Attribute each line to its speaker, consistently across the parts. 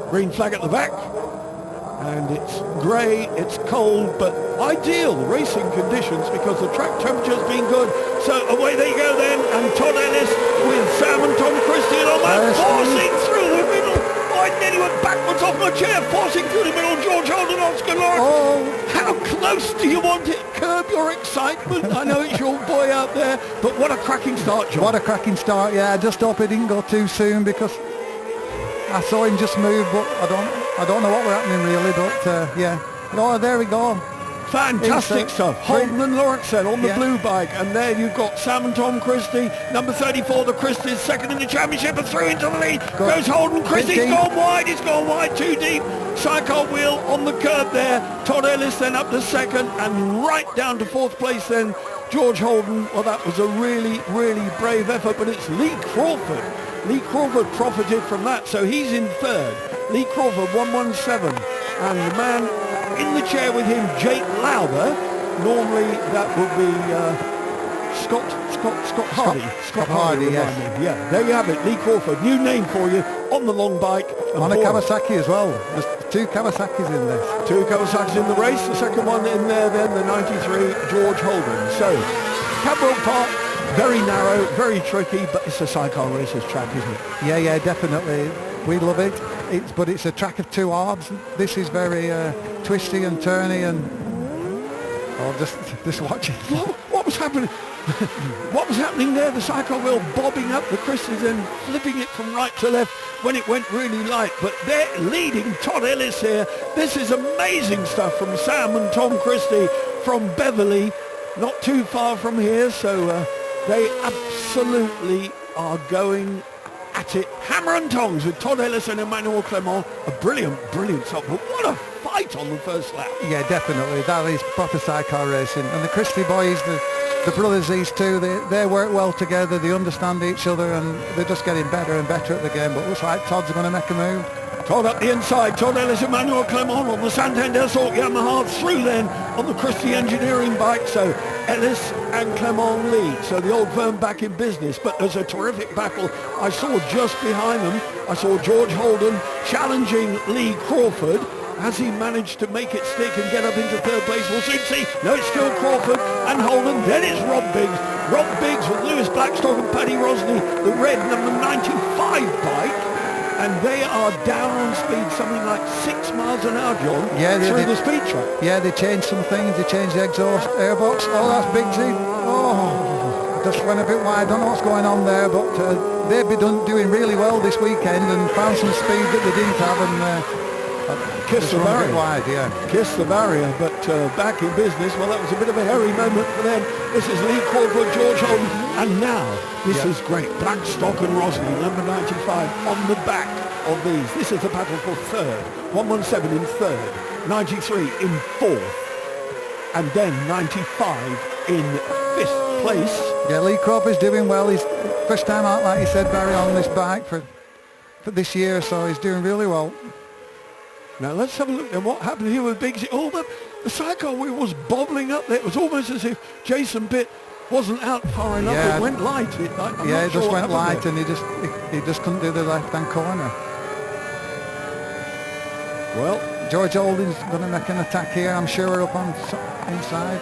Speaker 1: Green flag at the back. And it's grey, it's cold, but ideal racing conditions because the track temperature's been good. So away they go then, and Todd Ellis with Sam and Tom Christie almost forcing through the middle. I nearly went backwards off my chair, forcing through the middle. George Holden, Oscar Lawrence. Oh, how close do you want it? Curb your excitement. I know it's your boy out there, but what a cracking start, John.
Speaker 2: What a cracking start, yeah. I just hope it didn't go too soon because I saw him just move, but I don't know what were happening really, but yeah. Oh, there we go.
Speaker 1: Fantastic stuff. Holden and Lawrence on the blue bike, and there you've got Sam and Tom Christie, number 34, the Christie's second in the championship, and through into the lead goes Holden. Christie's gone wide, he's gone wide, too deep. Sidecar wheel on the curb there. Todd Ellis then up to second, and right down to fourth place then George Holden. Well, that was a really, really brave effort, but it's Lee Crawford. Lee Crawford profited from that, so he's in third. Lee Crawford 117, and the man in the chair with him, Jake Lowther. Normally that would be Scott Hardy. Scott Hardy, yes. Yeah, there you have it. Lee Crawford, new name for you on the long bike.
Speaker 2: On a Kawasaki as well. There's two Kawasaki's in this.
Speaker 1: Two Kawasaki's in the race. The second one in there then, the 93 George Holden. So, Cadwell Park, very narrow, very tricky, but it's a Sidecar Racers track, isn't it?
Speaker 2: Yeah, definitely. We love it. But it's a track of two halves. This is very twisty and turny, and just watch it.
Speaker 1: What was happening? What was happening there? The Sidecar wheel bobbing up the Christies and flipping it from right to left when it went really light. But they're leading Todd Ellis here. This is amazing stuff from Sam and Tom Christie from Beverley, not too far from here. So they absolutely are going at it, hammer and tongs, with Todd Ellis and Emmanuel Clement. A brilliant stop. But what a fight on the first lap.
Speaker 2: Yeah, definitely. That is proper Sidecar racing. And the Christie boys, the brothers, these two, they work well together. They understand each other, and they're just getting better and better at the game. But looks like Todd's going to make a move.
Speaker 1: Todd up the inside. Todd Ellis, Emmanuel Clement on the Santander Salt Yamaha through then on the Christie Engineering bike. So Ellis and Clement lead. So the old firm back in business. But there's a terrific battle. I saw just behind them, I saw George Holden challenging Lee Crawford. Has he managed to make it stick and get up into third place? We'll soon see. No, it's still Crawford and Holden. Then it's Rob Biggs. Rob Biggs with Lewis Blackstock and Paddy Rosney, the red number 95 bike. And they are down on speed, something like 6 miles an hour, John, through the speed track.
Speaker 2: Yeah, they changed some things. They changed the exhaust airbox. Oh, that's Biggsy. Oh, just went a bit wide. I don't know what's going on there, but they've been doing really well this weekend and found some speed that they didn't have, and
Speaker 1: Kiss the barrier.
Speaker 2: Wide, yeah.
Speaker 1: Kiss the barrier, but back in business. Well, that was a bit of a hairy moment for them. This is Lee Crawford, George Holden, and now this is great. Blackstock and Rosney, number 95, on the back of these. This is the battle for third. 117 in third, 93 in fourth, and then 95 in fifth place.
Speaker 2: Yeah, Lee Crawford's doing well. He's first time out, like you said, Barry, on this bike for this year, so he's doing really well.
Speaker 1: Now let's have a look at what happened here with Biggsy. Oh, the Sidecar wheel was bobbling up there. It was almost as if Jason Pitt wasn't out far enough.
Speaker 2: Yeah.
Speaker 1: It went light.
Speaker 2: It just went light, and he just couldn't do the left-hand corner.
Speaker 1: Well,
Speaker 2: George Holden's going to make an attack here. I'm sure up on inside.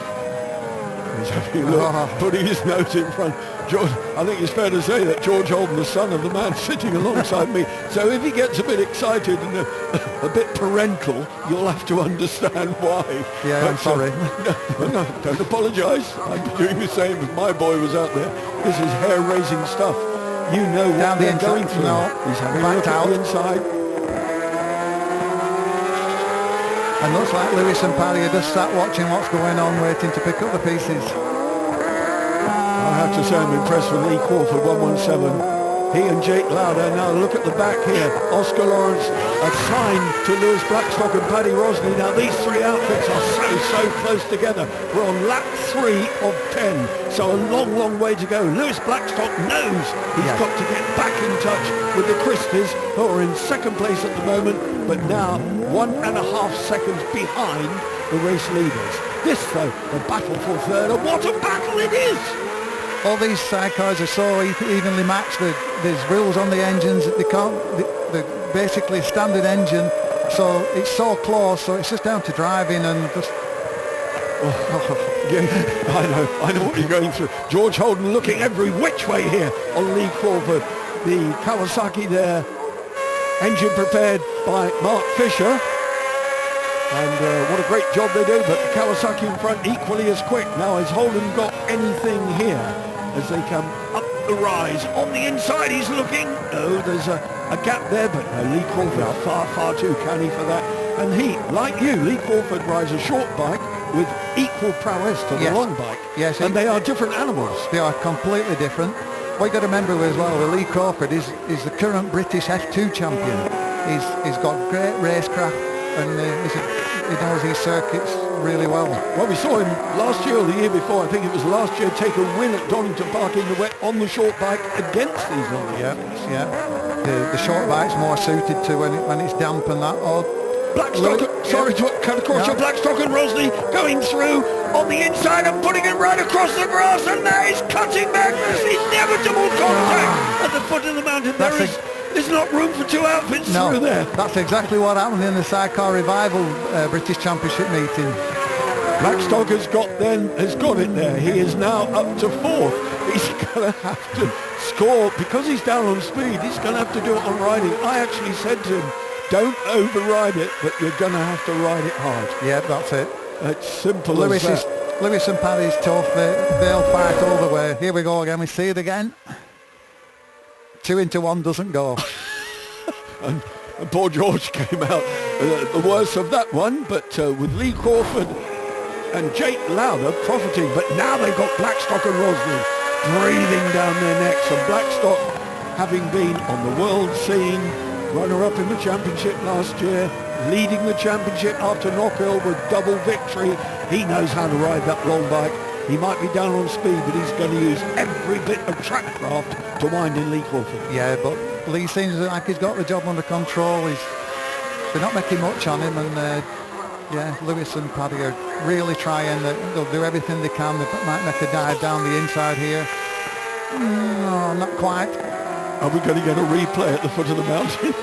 Speaker 1: He's having a look, putting his nose in front. George, I think it's fair to say that George Holden, the son of the man sitting alongside me, so if he gets a bit excited and a bit parental, you'll have to understand why.
Speaker 2: Yeah, but, I'm sorry.
Speaker 1: No, don't apologise. I'm doing the same as my boy was out there. This is hair-raising stuff. You know what they're going through.
Speaker 2: No,
Speaker 1: he's having a look at the inside.
Speaker 2: And looks like Lewis and Paddy are just sat watching what's going on, waiting to pick up the pieces.
Speaker 1: I have to say I'm impressed with Lee Crawford, 117. He and Jake Lowther. Now look at the back here. Oscar Lawrence assigned to Lewis Blackstock and Paddy Rosney. Now these three outfits are so close together. We're on lap 3 of 10. So a long way to go. Lewis Blackstock knows he's got to get back in touch with the Christies, who are in second place at the moment, but now 1.5 seconds behind the race leaders. This though, the battle for third, and what a battle it is!
Speaker 2: All these sidecars are so evenly matched. There's wheels on the engines. They can't. The basically standard engine, so it's so close, so it's just down to driving and just...
Speaker 1: Yeah, I know what you're going through. George Holden looking every which way here on Lee Crawford. The Kawasaki there, engine prepared by Mark Fisher. And what a great job they do, but the Kawasaki in front equally as quick. Now, has Holden got anything here as they come up the rise? On the inside he's looking. No, there's a gap there, but no, Lee Crawford far too canny for that. And he, like you, Lee Crawford rides a short bike with equal prowess to the long bike.
Speaker 2: Yes,
Speaker 1: and they are different animals.
Speaker 2: They are completely different. What you got to remember as well, with Lee Crawford is the current British F2 champion. He's got great racecraft and he knows his circuits really well.
Speaker 1: Well, we saw him last year or the year before, I think it was last year, take a win at Donington Park in the wet on the short bike against these long bikes.
Speaker 2: The short bike's more suited to when it's damp and that.
Speaker 1: Blackstock, sorry to cut across your Blackstock and Rosny going through on the inside and putting it right across the grass, and that is cutting back this inevitable contact at the foot of the mountain. There's not room for two outfits through there.
Speaker 2: That's exactly what happened in the Sidecar Revival British Championship meeting.
Speaker 1: Blackstock has got it there. He is now up to fourth. He's going to have to score because he's down on speed. He's going to have to do it on riding. I actually said to him, don't override it, but you're going to have to ride it hard.
Speaker 2: Yeah, that's it.
Speaker 1: It's simple as that.
Speaker 2: Lewis and Paddy's tough. They'll fight all the way. Here we go again. We see it again. 2 into 1 doesn't go.
Speaker 1: and poor George came out the worst of that one, but with Lee Crawford and Jake Lowther profiting. But now they've got Blackstock and Rosny breathing down their necks, and Blackstock, having been on the world scene, runner-up in the championship last year, leading the championship after Knockhill with double victory. He knows how to ride that long bike. He might be down on speed, but he's going to use every bit of track craft to wind in Lee Crawford.
Speaker 2: Yeah, but Lee seems like he's got the job under control. They're not making much on him, and Lewis and Paddy are really trying. They'll do everything they can. They might make a dive down the inside here. No, not quite.
Speaker 1: Are we going to get a replay at the foot of the mountain?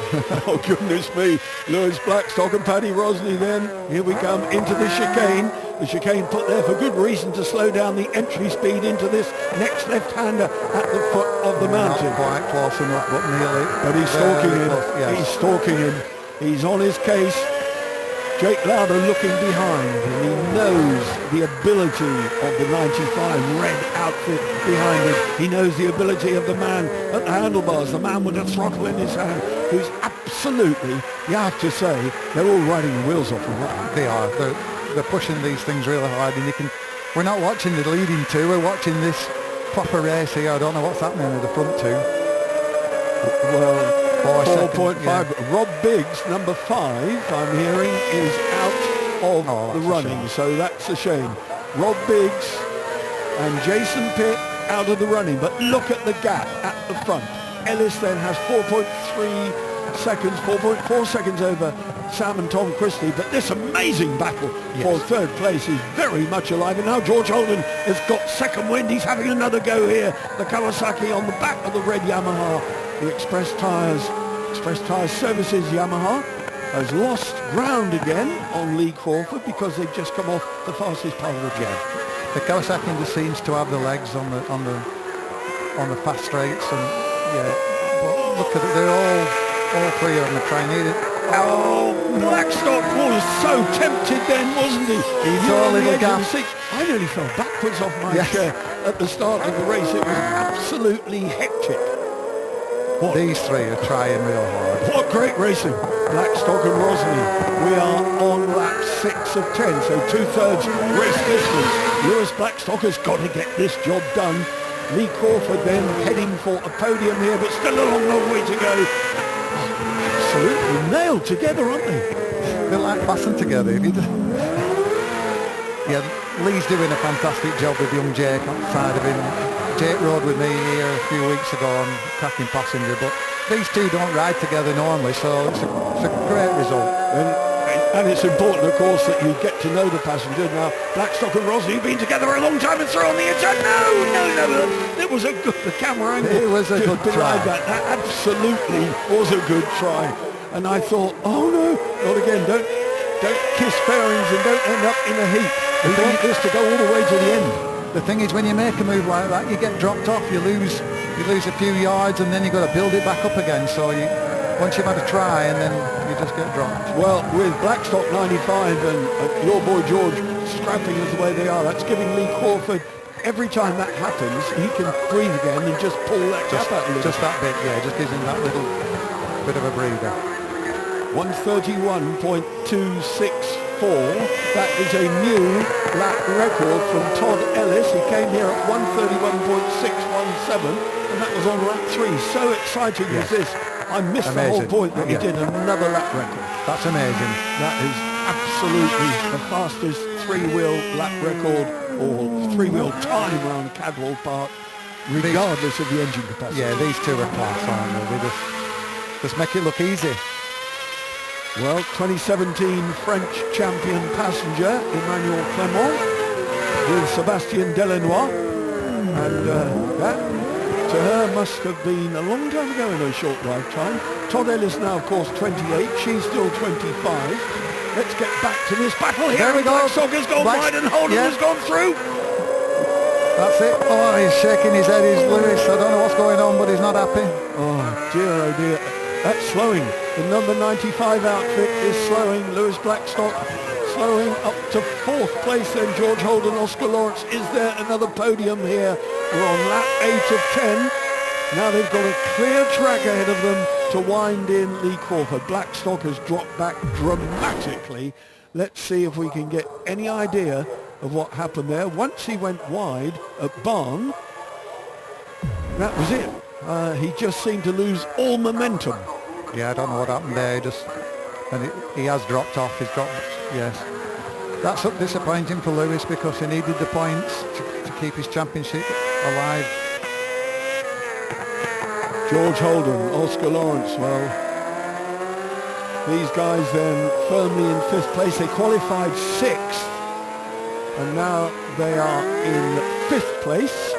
Speaker 1: Oh, goodness me. Lewis Blackstock and Paddy Rosny then. Here we come into the chicane. The chicane put there for good reason to slow down the entry speed into this next left-hander at the foot of the mountain.
Speaker 2: Not quite close enough, but nearly.
Speaker 1: But he's stalking him. Yes. He's stalking him. He's on his case. Jake Lowther looking behind, and he knows the ability of the 95 red outfit behind him. He knows the ability of the man at the handlebars, the man with the throttle in his hand, who's absolutely, you have to say, they're all riding the wheels off of that.
Speaker 2: They are. They're pushing these things really hard, and we're not watching the leading two, we're watching this proper race here. I don't know what's happening with the front two.
Speaker 1: Well, 4.5.
Speaker 2: Yeah.
Speaker 1: Rob Biggs, number 5, I'm hearing, is out of the running, so that's a shame. Rob Biggs and Jason Pitt out of the running, but look at the gap at the front. Ellis then has 4.3 seconds, 4.4 seconds over Sam and Tom Christie, but this amazing battle for third place is very much alive. And now George Holden has got second wind. He's having another go here. The Kawasaki on the back of the red Yamaha. The Express Tyres Services Yamaha has lost ground again on Lee Crawford because they've just come off the fastest part of the jam.
Speaker 2: The Kawasaki just seems to have the legs on the fast straights, and but look at it, they're all three of them are trying to eat it.
Speaker 1: Oh, Blackstock was so tempted then, wasn't he?
Speaker 2: He saw a little gap.
Speaker 1: I nearly fell backwards off my chair at the start of the race. It was absolutely hectic.
Speaker 2: These three are trying real hard.
Speaker 1: What great racing. Blackstock and Rosny. We are on lap 6 of 10, so 2/3 race distance. Lewis Blackstock has got to get this job done. Lee Crawford then heading for a podium here, but still a long way to go. Absolutely nailed together, aren't they?
Speaker 2: They're like fastened together. Lee's doing a fantastic job with young Jake outside of him. Jake rode with me here a few weeks ago on cracking passenger, but these two don't ride together normally, so it's a great result.
Speaker 1: And it's important, of course, that you get to know the passenger. Now, Blackstock and Rosny have been together a long time and through on the inside. No. It was a good, the camera angle.
Speaker 2: It was a good try.
Speaker 1: That absolutely was a good try. And I thought, oh no, not again, don't kiss fairings and don't end up in a heat. We want this to go all the way to the end.
Speaker 2: The thing is, when you make a move like that, you get dropped off, you lose a few yards, and then you've got to build it back up again. So once you've had a try, and then you just get dropped.
Speaker 1: Well, with Blackstock 95 and your boy George scrapping as the way they are, that's giving Lee Crawford, every time that happens, he can breathe again and just pull that gap out a little.
Speaker 2: Just that bit, yeah, just gives him that little bit of a breather.
Speaker 1: 131.264. That is a new lap record from Todd Ellis. He came here at 131.617, and that was on lap 3. So exciting was this. I missed the whole point that he did another lap record.
Speaker 2: That's amazing.
Speaker 1: That is absolutely the fastest three-wheel lap record or three-wheel time around Cadwell Park, regardless of the engine capacity.
Speaker 2: Yeah, these two are class, aren't they? They just make it look easy.
Speaker 1: Well, 2017 French champion passenger Emmanuel Clément with Sébastien Delanois, and that to her must have been a long time ago in her short lifetime. Todd Ellis now, of course, 28. She's still 25. Let's get back to this battle here.
Speaker 2: There we go.
Speaker 1: Blackstock has gone wide and Holden has gone through.
Speaker 2: That's it. Oh, he's shaking his head. He's Lewis. I don't know what's going on, but he's not happy.
Speaker 1: Oh dear. That's slowing. The number 95 outfit is slowing. Lewis Blackstock slowing up to 4th place then. George Holden, Oscar Lawrence. Is there another podium here? We're on lap 8 of 10. Now they've got a clear track ahead of them to wind in Lee Crawford. Blackstock has dropped back dramatically. Let's see if we can get any idea of what happened there. Once he went wide at Barn, that was it. He just seemed to lose all momentum.
Speaker 2: Yeah, I don't know what happened there. He has dropped off. He's dropped. Yes, that's disappointing for Lewis because he needed the points to keep his championship alive.
Speaker 1: George Holden, Oscar Lawrence. Well, these guys then firmly in 5th place. They qualified 6th, and now they are in 5th place.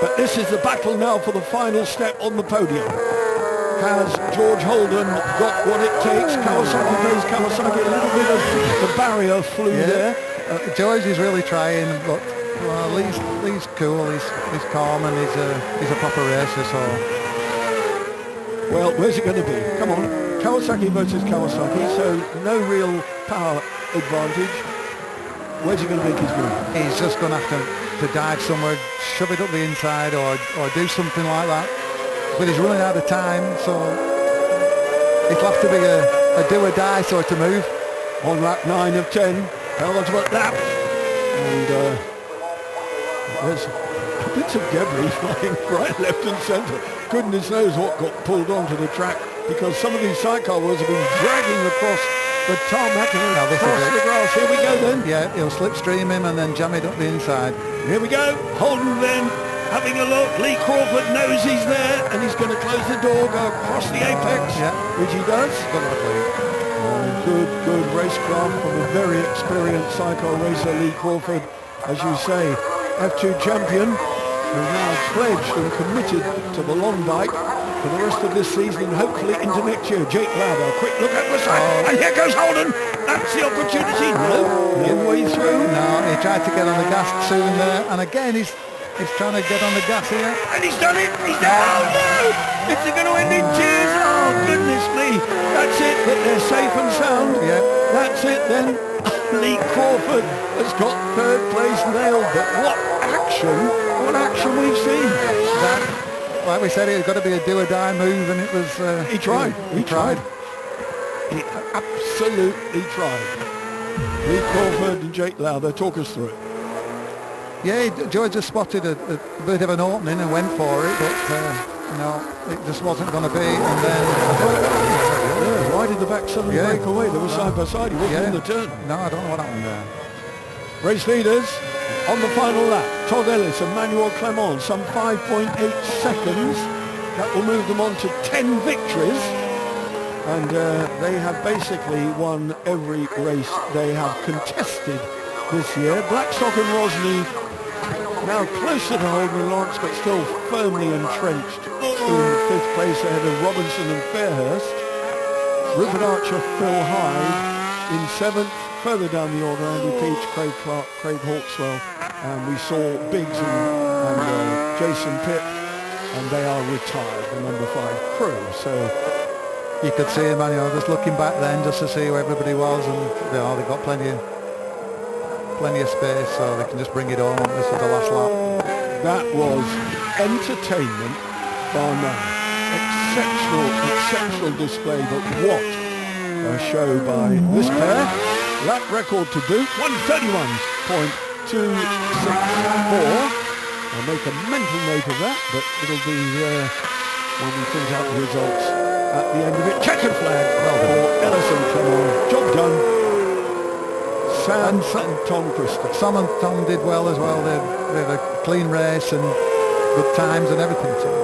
Speaker 1: But this is the battle now for the final step on the podium. Has George Holden got what it takes? Kawasaki plays Kawasaki. A little bit of the barrier flew there.
Speaker 2: George is really trying, but Lee's cool. He's calm, and he's a proper racer. So,
Speaker 1: well, where's it going to be? Come on, Kawasaki versus Kawasaki. So no real power advantage. Where's he going to make his move?
Speaker 2: He's just going to have to dive somewhere, shove it up the inside, or do something like that. But he's running out of time, so it'll have to be a do or die sort of move.
Speaker 1: On lap 9 of 10, penultimate lap, and there's bits of debris flying right, left and centre. Goodness knows what got pulled onto the track, because some of these sidecar wheels have been dragging across the tarmac and across the grass. Here we go then.
Speaker 2: Yeah, he'll slipstream him and then jam it up the inside.
Speaker 1: Here we go. Holden then having a look. Lee Crawford knows he's there, and he's going to close the door, go across the apex, which he does. Good racecraft from a very experienced cycle racer, Lee Crawford. As you say, F2 champion, who's now pledged and committed to the long bike for the rest of this season and hopefully into next year. Jake Lauder, quick look at the side, and here goes Holden. That's the opportunity. No way through.
Speaker 2: No, he tried to get on the gas soon there, and again he's trying to get on the gas here.
Speaker 1: And he's done it. He's done it. Oh no! Is it going to end in tears? Oh goodness me! That's it. But they're safe and sound.
Speaker 2: Yeah.
Speaker 1: That's it then. Lee Crawford has got 3rd place nailed. But what action we've seen.
Speaker 2: Like we said, it's got to be a do or die move, and it was.
Speaker 1: He tried. He tried. He absolutely tried. Lee Crawford and Jake Lauder, talk us through it.
Speaker 2: Yeah, George just spotted a bit of an opening and went for it, but no, it just wasn't going to be. And then
Speaker 1: why did the back suddenly break away? They were side by side. He wasn't in the turn.
Speaker 2: No, I don't know what happened there.
Speaker 1: Race leaders on the final lap. Todd Ellis and Emmanuel Clément, some 5.8 seconds. That will move them on to 10 victories. And they have basically won every race they have contested this year. Blackstock and Rosny now closer to Holden and Lawrence, but still firmly entrenched in 5th place ahead of Robinson and Fairhurst. Rupert Archer, Phil Hyde in 7th. Further down the order, Andy Peach, Craig Clark, Craig Hawkswell, and we saw Biggs and Jason Pitt, and they are retired, the number 5 crew. So
Speaker 2: you could see him, just looking back then just to see where everybody was, and they've got plenty of space, so they can just bring it home. This is the last lap.
Speaker 1: That was entertainment bar none. Exceptional display, but what a show by this pair. Lap record to boot, 131.264. I'll make a mental note of that, but it'll be when we print out the results at the end of it. Checkered flag for Ellison Clement. Job done. Sam and Tom Christie.
Speaker 2: Sam and Tom did well as well. They had a clean race and good times and everything too.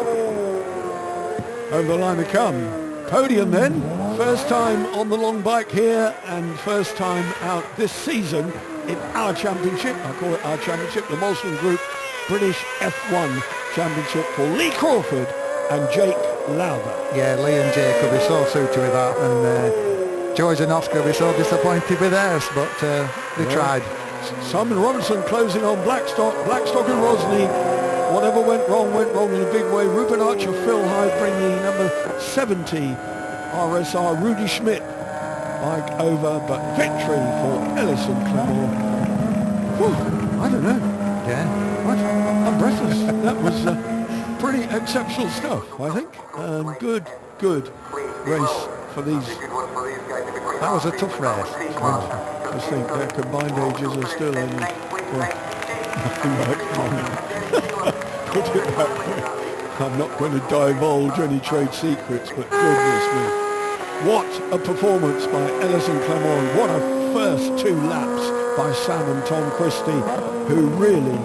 Speaker 1: Over the line to come. Podium then. First time on the long bike here and first time out this season in our championship. I call it our championship, the Molson Group British F1 Championship for Lee Crawford and Jake Lauber.
Speaker 2: Yeah, Lee and Jake will be so suited with that, and George and Oscar will be so disappointed with theirs, but they tried.
Speaker 1: Simon Robinson closing on Blackstock and Rosny. Whatever went wrong in a big way. Rupert Archer, Phil Hyde bringing number 70 RSR Rudy Schmidt bike over, but victory for Ellison Clement. I don't know.
Speaker 2: Yeah.
Speaker 1: What? I'm breathless. That was pretty exceptional stuff, I think. Good race for these.
Speaker 2: That was a tough race.
Speaker 1: I think their combined ages are still in. Put it that way. I'm not going to divulge any trade secrets, but goodness me. What a performance by Ellison Clement. What a first 2 laps by Sam and Tom Christie, who really,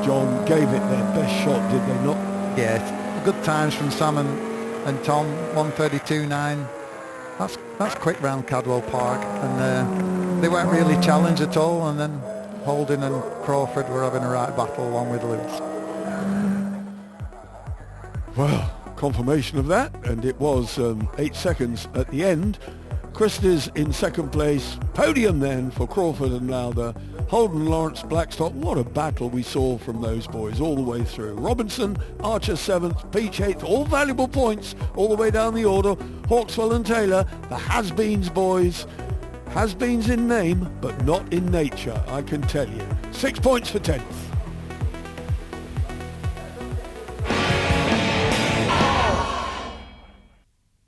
Speaker 1: John, gave it their best shot, did they not?
Speaker 2: Yeah, good times from Sam and Tom, 1:32.9. That's quick round Cadwell Park, and they weren't really challenged at all, and then Holden and Crawford were having a right battle along with Lewis.
Speaker 1: Well, confirmation of that, and it was 8 seconds at the end. Christie's in second place. Podium then for Crawford and Lauber. Holden, Lawrence, Blackstock. What a battle we saw from those boys all the way through. Robinson, Archer 7th, Peach 8th, all valuable points all the way down the order. Hawkswell and Taylor, the has-beens boys. Has-beens in name, but not in nature, I can tell you. 6 points for 10th.